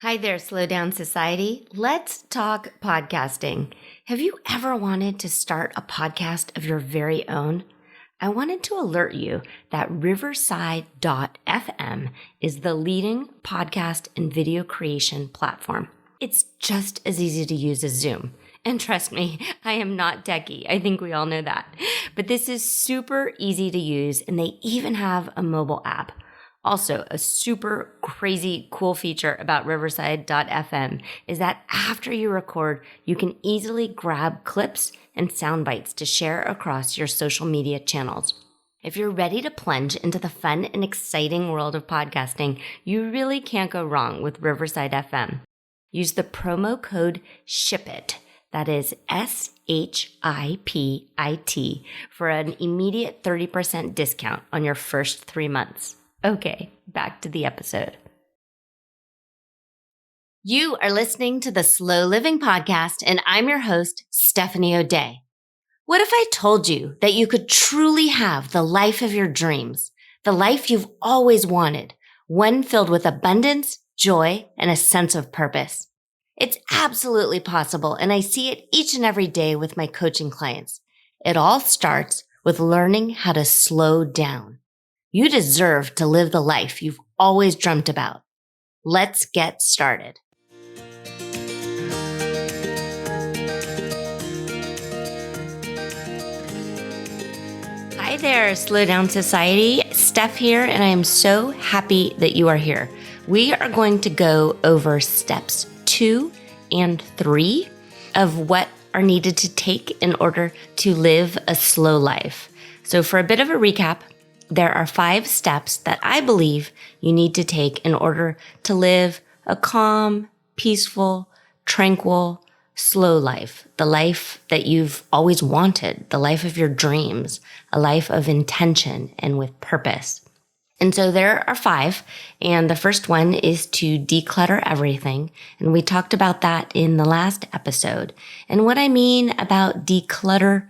Hi there, Slow Down Society. Let's talk podcasting. Have you ever wanted to start a podcast of your very own? I wanted to alert you that Riverside.fm is the leading podcast and video creation platform. It's just as easy to use as Zoom. And trust me, I am not techie. I think we all know that. But this is super easy to use, and they even have a mobile app. Also, a super crazy cool feature about Riverside.fm is that after you record, you can easily grab clips and sound bites to share across your social media channels. If you're ready to plunge into the fun and exciting world of podcasting, you really can't go wrong with Riverside FM. Use the promo code SHIPIT, that is SHIPIT, for an immediate 30% discount on your first 3 months. Okay, back to the episode. You are listening to the Slow Living Podcast, and I'm your host, Stephanie O'Day. What if I told you that you could truly have the life of your dreams, the life you've always wanted, one filled with abundance, joy, and a sense of purpose? It's absolutely possible, and I see it each and every day with my coaching clients. It all starts with learning how to slow down. You deserve to live the life you've always dreamt about. Let's get started. Hi there, Slow Down Society. Steph here, and I am so happy that you are here. We are going to go over steps 2 and 3 of what are needed to take in order to live a slow life. So for a bit of a recap, there are 5 steps that I believe you need to take in order to live a calm, peaceful, tranquil, slow life, the life that you've always wanted, the life of your dreams, a life of intention and with purpose. And so there are 5, and the first one is to declutter everything. And we talked about that in the last episode. And what I mean about declutter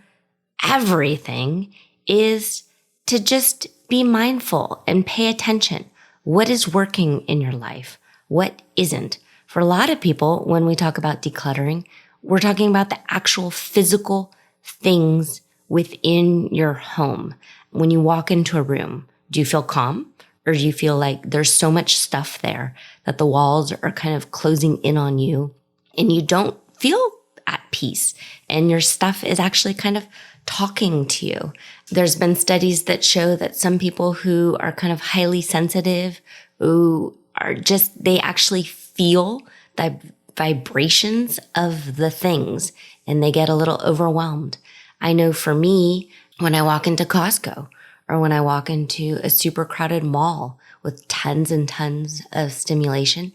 everything is to just be mindful and pay attention. What is working in your life? What isn't? For a lot of people, when we talk about decluttering, we're talking about the actual physical things within your home. When you walk into a room, do you feel calm? Or do you feel like there's so much stuff there that the walls are kind of closing in on you and you don't feel at peace and your stuff is actually kind of talking to you? There's been studies that show that some people who are kind of highly sensitive, who are just, they actually feel the vibrations of the things and they get a little overwhelmed. I know for me, when I walk into Costco or when I walk into a super crowded mall with tons and tons of stimulation,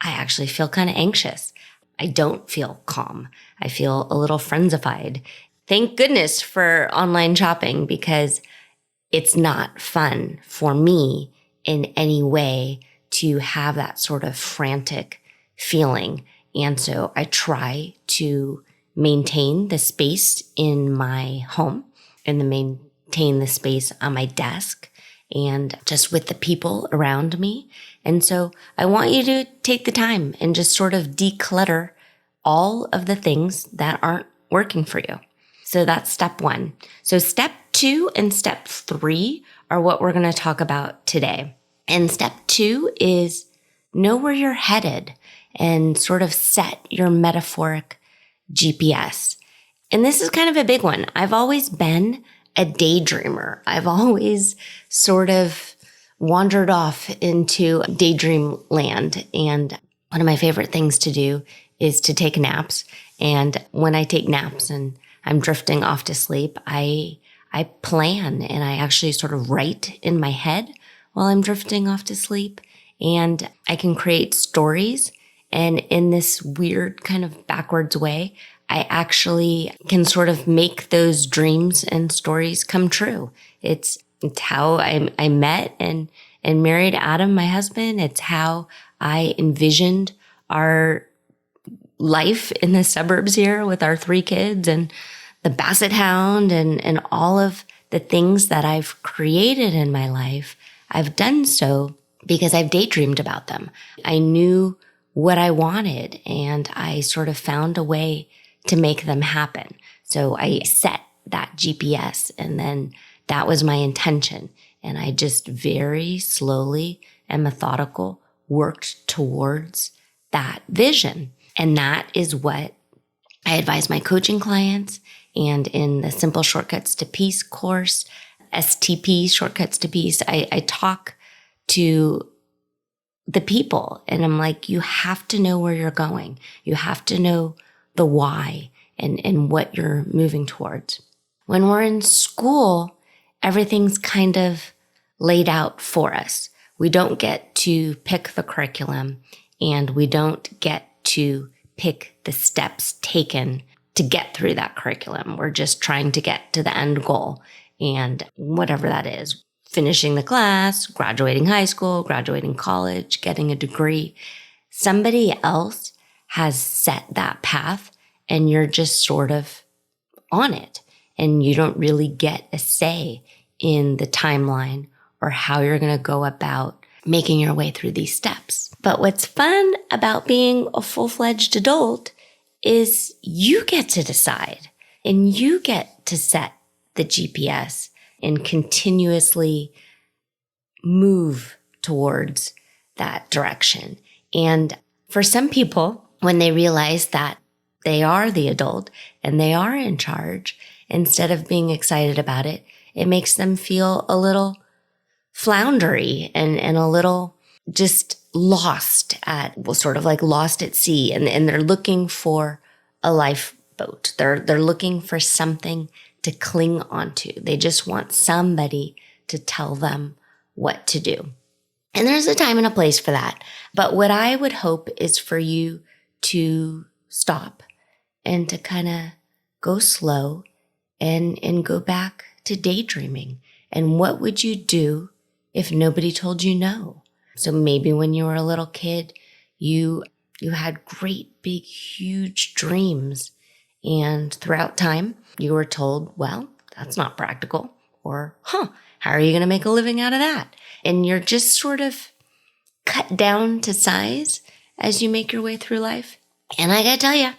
I actually feel kind of anxious. I don't feel calm. I feel a little frenzified. Thank goodness for online shopping because it's not fun for me in any way to have that sort of frantic feeling. And so I try to maintain the space in my home and maintain the space on my desk and just with the people around me. And so I want you to take the time and just sort of declutter all of the things that aren't working for you. So that's step 1. So step 2 and step 3 are what we're going to talk about today. And step 2 is know where you're headed and sort of set your metaphoric GPS. And this is kind of a big one. I've always been a daydreamer. I've always sort of wandered off into daydream land. And one of my favorite things to do is to take naps. And when I take naps and I'm drifting off to sleep, I plan and I actually sort of write in my head while I'm drifting off to sleep. And I can create stories. And in this weird kind of backwards way, I actually can sort of make those dreams and stories come true. It's how I met and married Adam, my husband. It's how I envisioned our life in the suburbs here with our 3 kids and the Basset Hound and all of the things that I've created in my life. I've done so because I've daydreamed about them. I knew what I wanted, and I sort of found a way to make them happen. So I set that GPS, and then that was my intention. And I just very slowly and methodical worked towards that vision. And that is what I advise my coaching clients. And in the Simple Shortcuts to Peace course, STP, Shortcuts to Peace, I talk to the people, and I'm like, you have to know where you're going. You have to know the why and what you're moving towards. When we're in school, everything's kind of laid out for us. We don't get to pick the curriculum, and we don't get to pick the steps taken to get through that curriculum. We're just trying to get to the end goal, and whatever that is, finishing the class, graduating high school, graduating college, getting a degree. Somebody else has set that path, and you're just sort of on it, and you don't really get a say in the timeline or how you're going to go about making your way through these steps. But what's fun about being a full-fledged adult is you get to decide, and you get to set the GPS and continuously move towards that direction. And for some people, when they realize that they are the adult and they are in charge, instead of being excited about it, it makes them feel a little floundery and a little just lost at, well, sort of like lost at sea. And they're looking for a lifeboat. They're looking for something to cling onto. They just want somebody to tell them what to do. And there's a time and a place for that. But what I would hope is for you to stop and to kind of go slow and go back to daydreaming. And what would you do if nobody told you no? So maybe when you were a little kid, you had great, big, huge dreams. And throughout time, you were told, well, that's not practical. Or, how are you going to make a living out of that? And you're just sort of cut down to size as you make your way through life. And I got to tell you,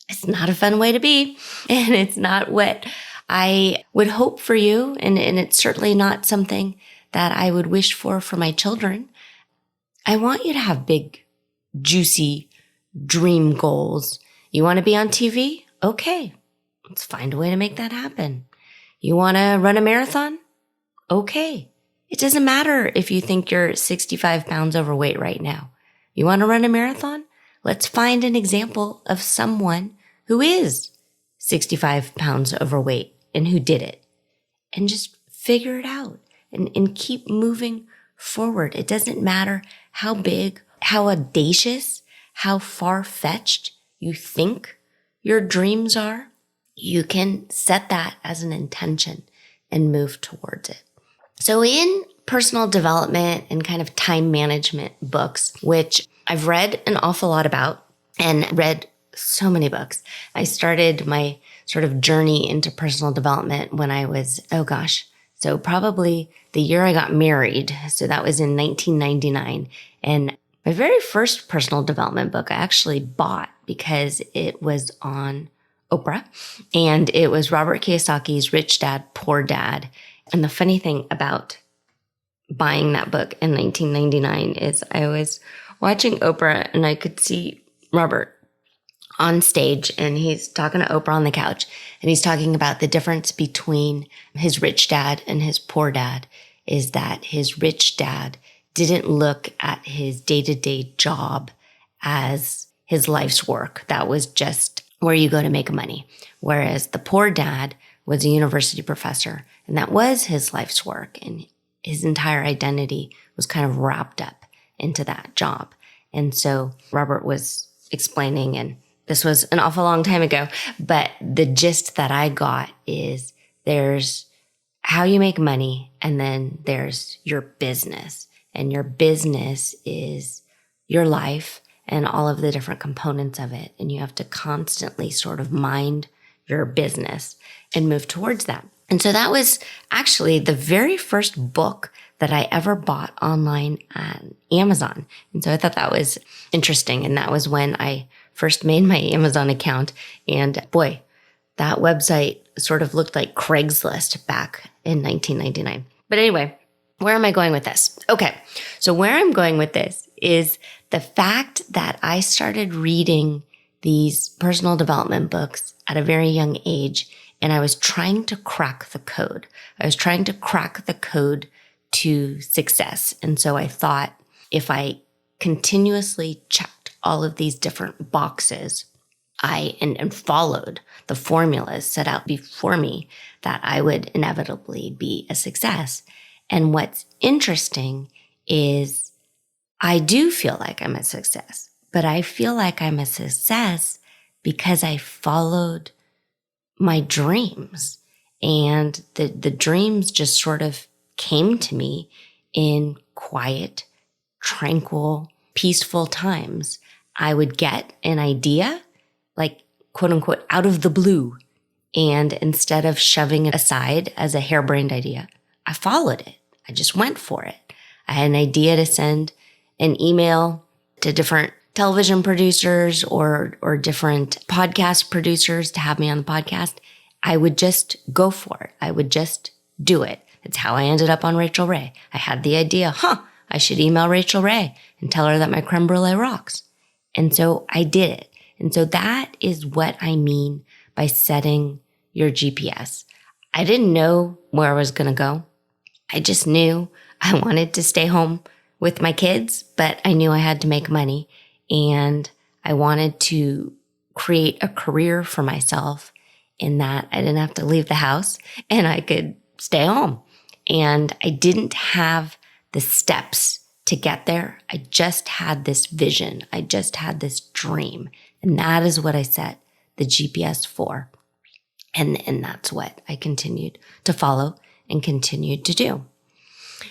it's not a fun way to be. And it's not what I would hope for you. And it's certainly not something that I would wish for my children. I want you to have big, juicy dream goals. You want to be on TV? Okay, let's find a way to make that happen. You want to run a marathon? Okay. It doesn't matter if you think you're 65 pounds overweight right now. You want to run a marathon? Let's find an example of someone who is 65 pounds overweight and who did it. And just figure it out and keep moving forward. It doesn't matter how big, how audacious, how far-fetched you think your dreams are. You can set that as an intention and move towards it. So in personal development and kind of time management books, which I've read an awful lot about and read so many books. I started my sort of journey into personal development when I was, so probably the year I got married. So that was in 1999. And my very first personal development book I actually bought because it was on Oprah, and it was Robert Kiyosaki's Rich Dad, Poor Dad. And the funny thing about buying that book in 1999 is I was watching Oprah and I could see Robert on stage, and he's talking to Oprah on the couch, and he's talking about the difference between his rich dad and his poor dad is that his rich dad didn't look at his day-to-day job as his life's work. That was just where you go to make money. Whereas the poor dad was a university professor, and that was his life's work. And his entire identity was kind of wrapped up into that job. And so Robert was explaining, and this was an awful long time ago, but the gist that I got is there's how you make money, and then there's your business. And your business is your life and all of the different components of it. And you have to constantly sort of mind your business and move towards that. And so that was actually the very first book that I ever bought online on Amazon. And so I thought that was interesting. And that was when I first made my Amazon account. And boy, that website sort of looked like Craigslist back in 1999. But anyway, where am I going with this? Okay, so where I'm going with this is the fact that I started reading these personal development books at a very young age, and I was trying to crack the code. I was trying to crack the code to success. And so I thought if I continuously checked all of these different boxes, and followed the formulas set out before me, that I would inevitably be a success. And what's interesting is I do feel like I'm a success, but I feel like I'm a success because I followed my dreams, and the dreams just sort of came to me in quiet, tranquil, peaceful times. I would get an idea, like quote unquote, out of the blue. And instead of shoving it aside as a harebrained idea, I followed it. I just went for it. I had an idea to send an email to different television producers or different podcast producers to have me on the podcast. I would just go for it. I would just do it. It's how I ended up on Rachel Ray. I had the idea, I should email Rachel Ray and tell her that my creme brulee rocks. And so I did it. And so that is what I mean by setting your GPS. I didn't know where I was going to go. I just knew I wanted to stay home with my kids, but I knew I had to make money, and I wanted to create a career for myself in that I didn't have to leave the house and I could stay home. And I didn't have the steps to get there. I just had this vision. I just had this dream. And that is what I set the GPS for. And that's what I continued to follow and continued to do.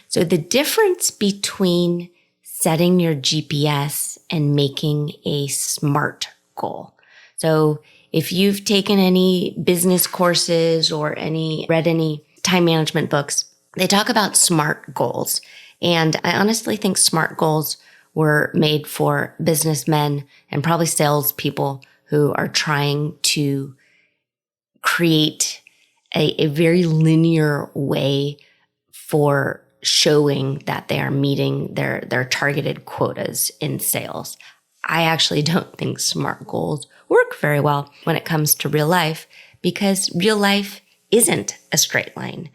So the difference between setting your GPS and making a SMART goal. So if you've taken any business courses or read any time management books, they talk about SMART goals. And I honestly think SMART goals were made for businessmen and probably salespeople who are trying to create a very linear way for showing that they are meeting their targeted quotas in sales. I actually don't think SMART goals work very well when it comes to real life, because real life isn't a straight line.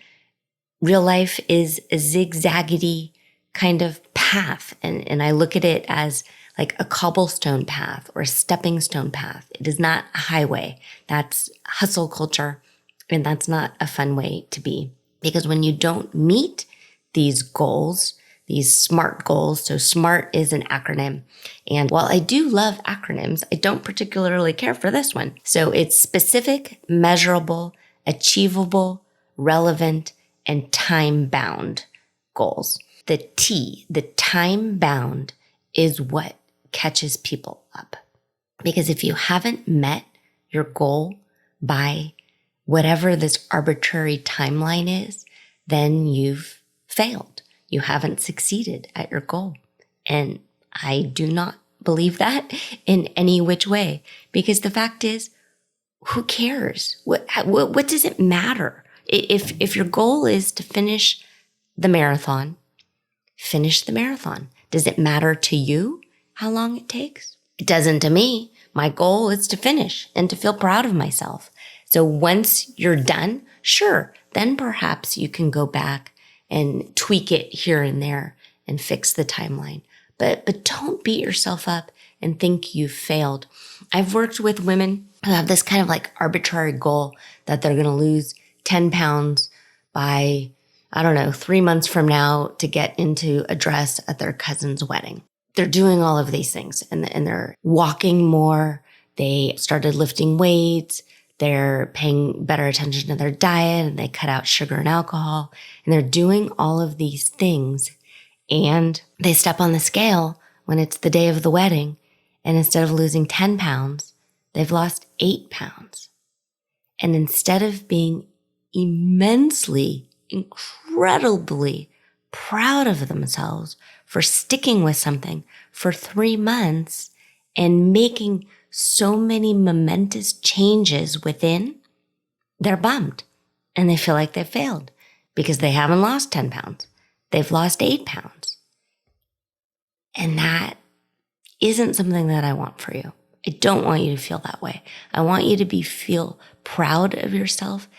Real life is a zigzaggedy kind of path. And I look at it as like a cobblestone path or a stepping stone path. It is not a highway. That's hustle culture. And that's not a fun way to be, because when you don't meet these goals, these SMART goals. So SMART is an acronym. And while I do love acronyms, I don't particularly care for this one. So it's specific, measurable, achievable, relevant, and time-bound goals. The T, the time-bound, is what catches people up. Because if you haven't met your goal by whatever this arbitrary timeline is, then you've failed. You haven't succeeded at your goal. And I do not believe that in any which way, because the fact is, who cares? What does it matter? If your goal is to finish the marathon, finish the marathon. Does it matter to you how long it takes? It doesn't to me. My goal is to finish and to feel proud of myself. So once you're done, sure, then perhaps you can go back and tweak it here and there and fix the timeline. But don't beat yourself up and think you've failed. I've worked with women who have this kind of like arbitrary goal that they're going to lose 10 pounds by, 3 months from now to get into a dress at their cousin's wedding. They're doing all of these things and they're walking more. They started lifting weights. They're paying better attention to their diet, and they cut out sugar and alcohol, and they're doing all of these things. And they step on the scale when it's the day of the wedding, and instead of losing 10 pounds, they've lost 8 pounds. And instead of being immensely, incredibly proud of themselves for sticking with something for 3 months and making so many momentous changes within, they're bummed and they feel like they failed because they haven't lost 10 pounds. They've lost 8 pounds. And that isn't something that I want for you. I don't want you to feel that way. I want you to feel proud of yourself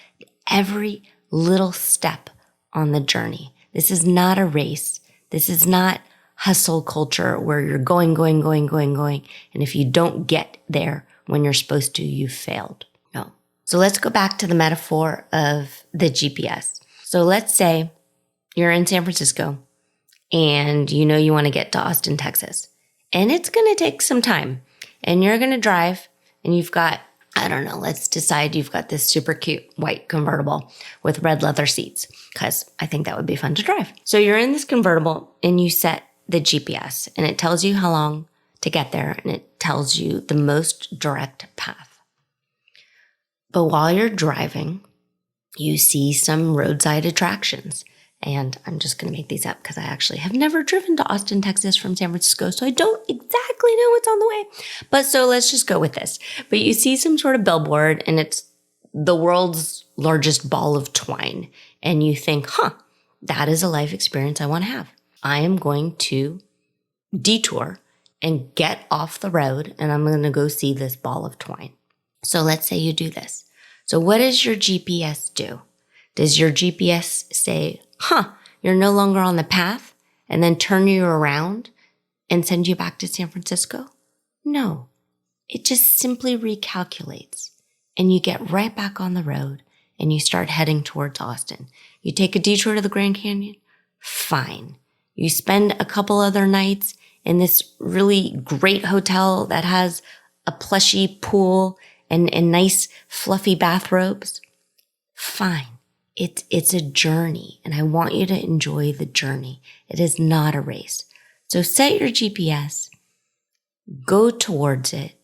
every little step on the journey. This is not a race. This is not hustle culture where you're going. And if you don't get there when you're supposed to, you've failed. No. So let's go back to the metaphor of the GPS. So let's say you're in San Francisco and you know you want to get to Austin, Texas. And it's going to take some time. And you're going to drive and you've got, I don't know, let's decide you've got this super cute white convertible with red leather seats, because I think that would be fun to drive. So you're in this convertible and you set the GPS and it tells you how long to get there and it tells you the most direct path. But while you're driving, you see some roadside attractions. And I'm just going to make these up because I actually have never driven to Austin, Texas from San Francisco, so I don't exactly know what's on the way. But so let's just go with this. But you see some sort of billboard and it's the world's largest ball of twine. And you think, that is a life experience I want to have. I am going to detour and get off the road and I'm going to go see this ball of twine. So let's say you do this. So what does your GPS do? Does your GPS say, you're no longer on the path, and then turn you around and send you back to San Francisco? No, it just simply recalculates and you get right back on the road and you start heading towards Austin. You take a detour to the Grand Canyon? Fine. You spend a couple other nights in this really great hotel that has a plushy pool and nice fluffy bathrobes? Fine. It's a journey, and I want you to enjoy the journey. It is not a race. So set your GPS, go towards it,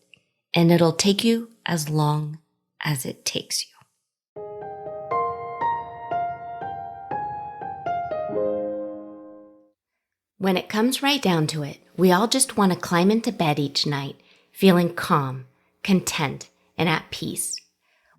and it'll take you as long as it takes you. When it comes right down to it, we all just want to climb into bed each night, feeling calm, content, and at peace.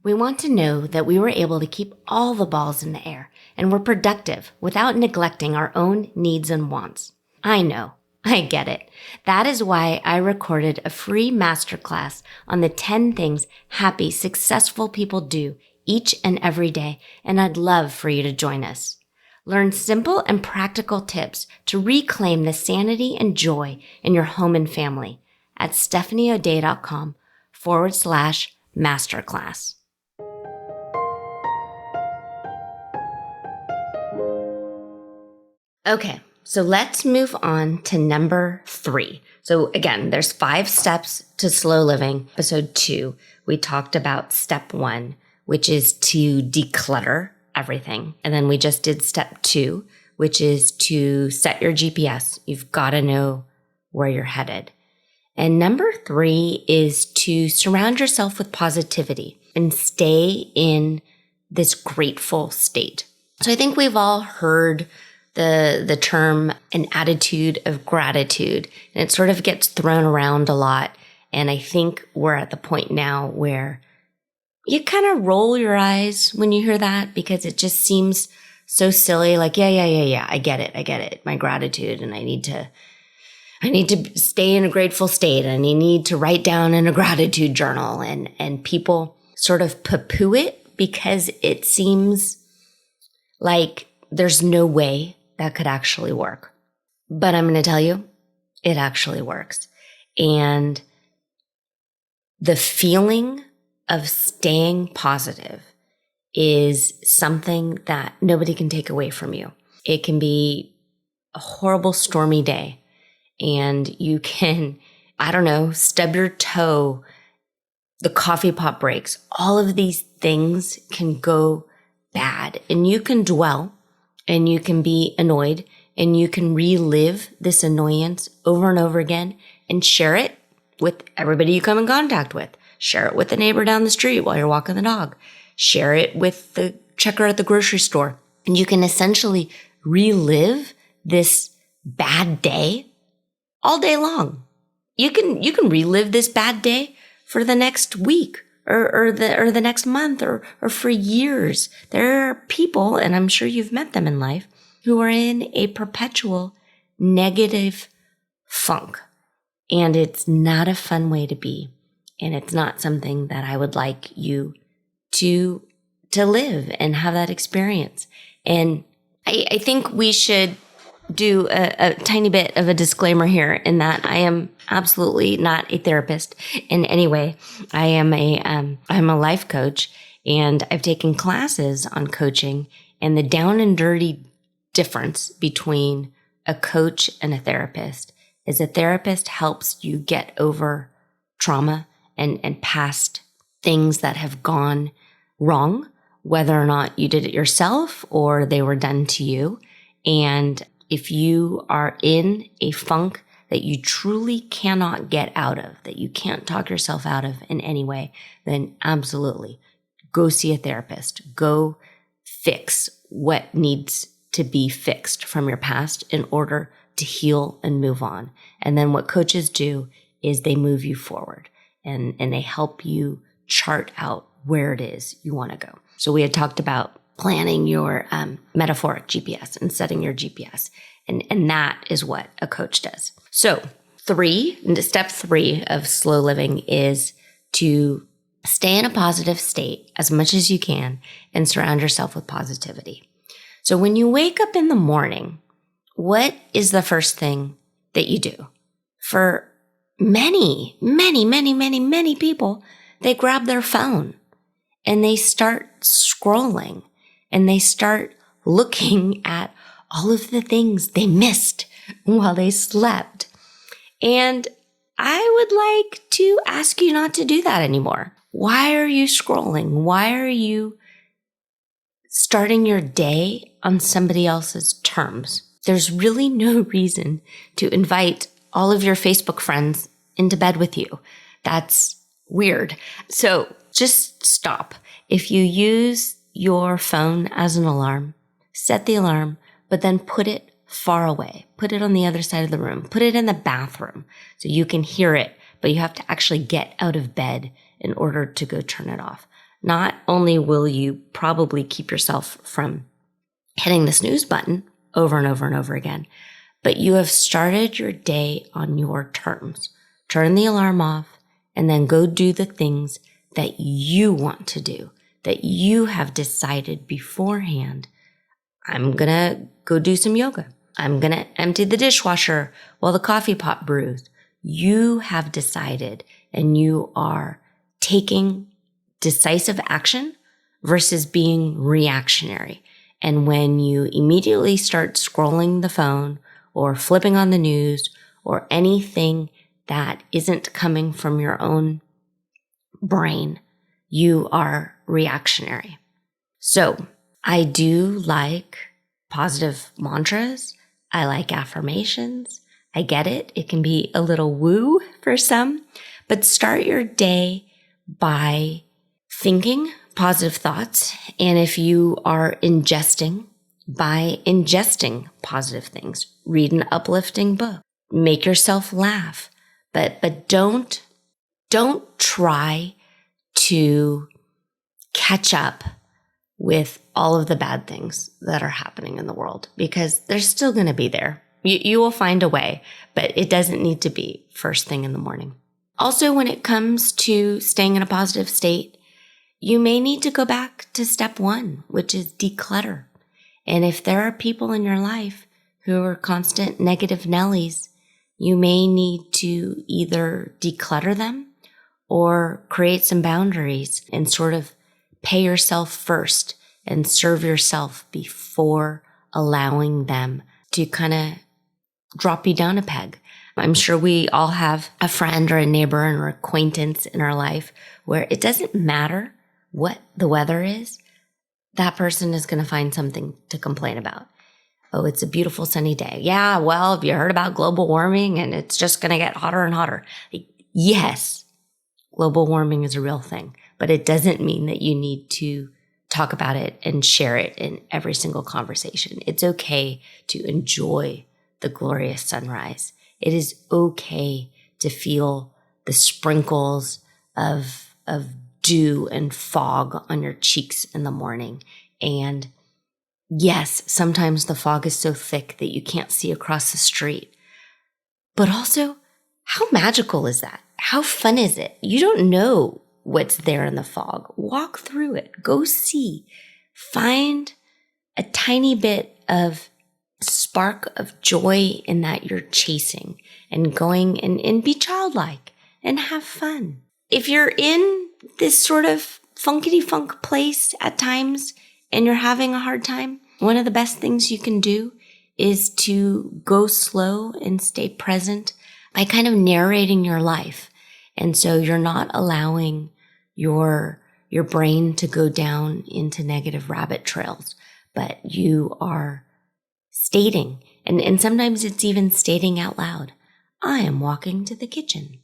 We want to know that we were able to keep all the balls in the air and were productive without neglecting our own needs and wants. I know, I get it. That is why I recorded a free masterclass on the 10 things happy, successful people do each and every day, and I'd love for you to join us. Learn simple and practical tips to reclaim the sanity and joy in your home and family at stephanieodea.com/masterclass. Okay, so let's move on to number 3. So again, there's 5 steps to slow living. Episode 2, we talked about step 1, which is to declutter everything. And then we just did step 2, which is to set your GPS. You've got to know where you're headed. And number 3 is to surround yourself with positivity and stay in this grateful state. So I think we've all heard the term an attitude of gratitude, and it sort of gets thrown around a lot. And I think we're at the point now where you kind of roll your eyes when you hear that because it just seems so silly. Like, yeah, I get it. My gratitude, and I need to stay in a grateful state, and I need to write down in a gratitude journal, and people sort of poo-poo it because it seems like there's no way that could actually work. But I'm going to tell you, it actually works. And the feeling of staying positive is something that nobody can take away from you. It can be a horrible stormy day and you can, stub your toe, the coffee pot breaks. All of these things can go bad and you can dwell and you can be annoyed and you can relive this annoyance over and over again and share it with everybody you come in contact with. Share it with the neighbor down the street while you're walking the dog. Share it with the checker at the grocery store. And you can essentially relive this bad day all day long. You can relive this bad day for the next week or the next month or for years. There are people, and I'm sure you've met them in life, who are in a perpetual negative funk. And it's not a fun way to be. And it's not something that I would like you to live and have that experience. And I think we should do a tiny bit of a disclaimer here in that I am absolutely not a therapist in any way. I'm a life coach, and I've taken classes on coaching, and the down and dirty difference between a coach and a therapist is a therapist helps you get over trauma and past things that have gone wrong, whether or not you did it yourself or they were done to you. And if you are in a funk that you truly cannot get out of, that you can't talk yourself out of in any way, then absolutely go see a therapist. Go fix what needs to be fixed from your past in order to heal and move on. And then what coaches do is they move you forward and they help you chart out where it is you want to go. So we had talked about planning your metaphoric GPS and setting your GPS. And that is what a coach does. So step 3 of slow living is to stay in a positive state as much as you can and surround yourself with positivity. So when you wake up in the morning, what is the first thing that you do? For many people, they grab their phone and they start scrolling and they start looking at all of the things they missed while they slept. And I would like to ask you not to do that anymore. Why are you scrolling? Why are you starting your day on somebody else's terms? There's really no reason to invite all of your Facebook friends into bed with you. That's weird. So just stop. If you use your phone as an alarm, set the alarm, but then put it far away. Put it on the other side of the room. Put it in the bathroom so you can hear it, but you have to actually get out of bed in order to go turn it off. Not only will you probably keep yourself from hitting the snooze button over and over and over again, but you have started your day on your terms. Turn the alarm off and then go do the things that you want to do, that you have decided beforehand. I'm going to go do some yoga. I'm going to empty the dishwasher while the coffee pot brews. You have decided and you are taking decisive action versus being reactionary. And when you immediately start scrolling the phone or flipping on the news or anything that isn't coming from your own brain, you are reactionary. So I do like positive mantras. I like affirmations. I get it. It can be a little woo for some, but start your day by thinking positive thoughts. And if you are ingesting, by ingesting positive things, read an uplifting book, make yourself laugh, but don't try to catch up with all of the bad things that are happening in the world, because they're still going to be there. You will find a way, but it doesn't need to be first thing in the morning. Also, when it comes to staying in a positive state, you may need to go back to step 1, which is declutter. And if there are people in your life who are constant negative Nellies, you may need to either declutter them or create some boundaries and sort of pay yourself first and serve yourself before allowing them to kind of drop you down a peg. I'm sure we all have a friend or a neighbor or acquaintance in our life where it doesn't matter what the weather is, that person is going to find something to complain about. Oh, it's a beautiful sunny day. Yeah, well, have you heard about global warming and it's just going to get hotter and hotter? Yes, global warming is a real thing, but it doesn't mean that you need to talk about it and share it in every single conversation. It's okay to enjoy the glorious sunrise. It is okay to feel the sprinkles of dew and fog on your cheeks in the morning. And yes, sometimes the fog is so thick that you can't see across the street. But also, how magical is that? How fun is it? You don't know what's there in the fog. Walk through it. Go see. Find a tiny bit of spark of joy in that you're chasing and going and be childlike and have fun. If you're in this sort of funkity funk place at times and you're having a hard time, one of the best things you can do is to go slow and stay present by kind of narrating your life. And so you're not allowing your brain to go down into negative rabbit trails, but you are stating, and sometimes it's even stating out loud, I am walking to the kitchen.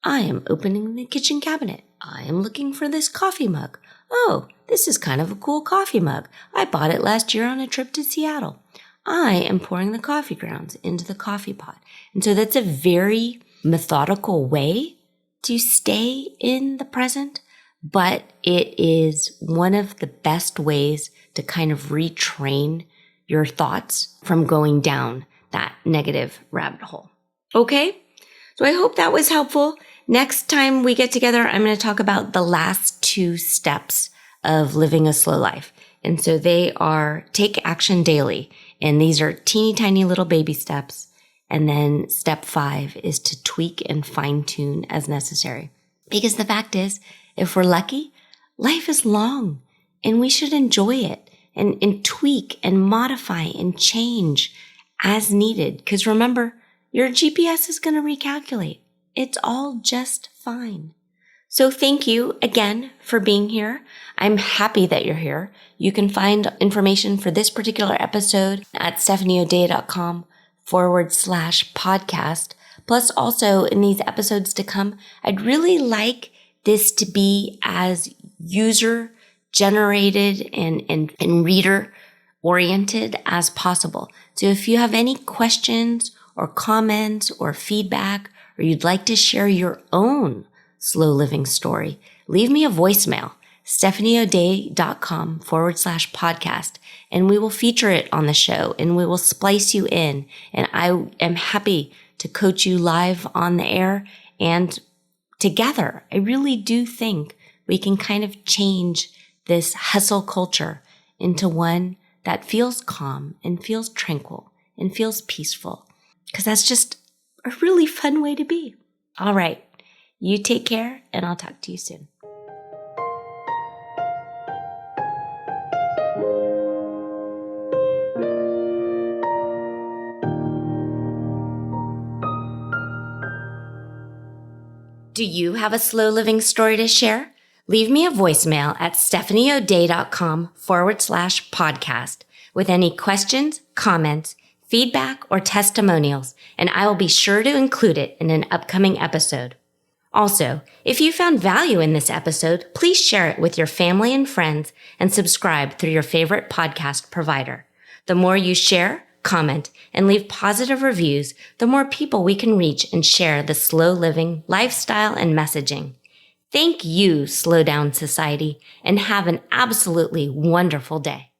I am opening the kitchen cabinet. I am looking for this coffee mug. Oh, this is kind of a cool coffee mug. I bought it last year on a trip to Seattle. I am pouring the coffee grounds into the coffee pot. And so that's a very methodical way to stay in the present, but it is one of the best ways to kind of retrain your thoughts from going down that negative rabbit hole. Okay? So I hope that was helpful. Next time we get together, I'm going to talk about the last 2 steps of living a slow life. And so they are take action daily. And these are teeny tiny little baby steps. And then step 5 is to tweak and fine tune as necessary. Because the fact is, if we're lucky, life is long and we should enjoy it and tweak and modify and change as needed. Because remember, your GPS is going to recalculate. It's all just fine. So thank you again for being here. I'm happy that you're here. You can find information for this particular episode at stephanieodea.com/podcast. Plus also in these episodes to come, I'd really like this to be as user generated and reader oriented as possible. So if you have any questions or comments or feedback, or you'd like to share your own slow living story, leave me a voicemail, stephanieodea.com/podcast, and we will feature it on the show and we will splice you in. And I am happy to coach you live on the air and together. I really do think we can kind of change this hustle culture into one that feels calm and feels tranquil and feels peaceful, because that's just a really fun way to be. All right. You take care, and I'll talk to you soon. Do you have a slow living story to share? Leave me a voicemail at stephanieodea.com/podcast with any questions, comments, feedback, or testimonials, and I will be sure to include it in an upcoming episode. Also, if you found value in this episode, please share it with your family and friends and subscribe through your favorite podcast provider. The more you share, comment, and leave positive reviews, the more people we can reach and share the slow living lifestyle and messaging. Thank you, Slow Down Society, and have an absolutely wonderful day.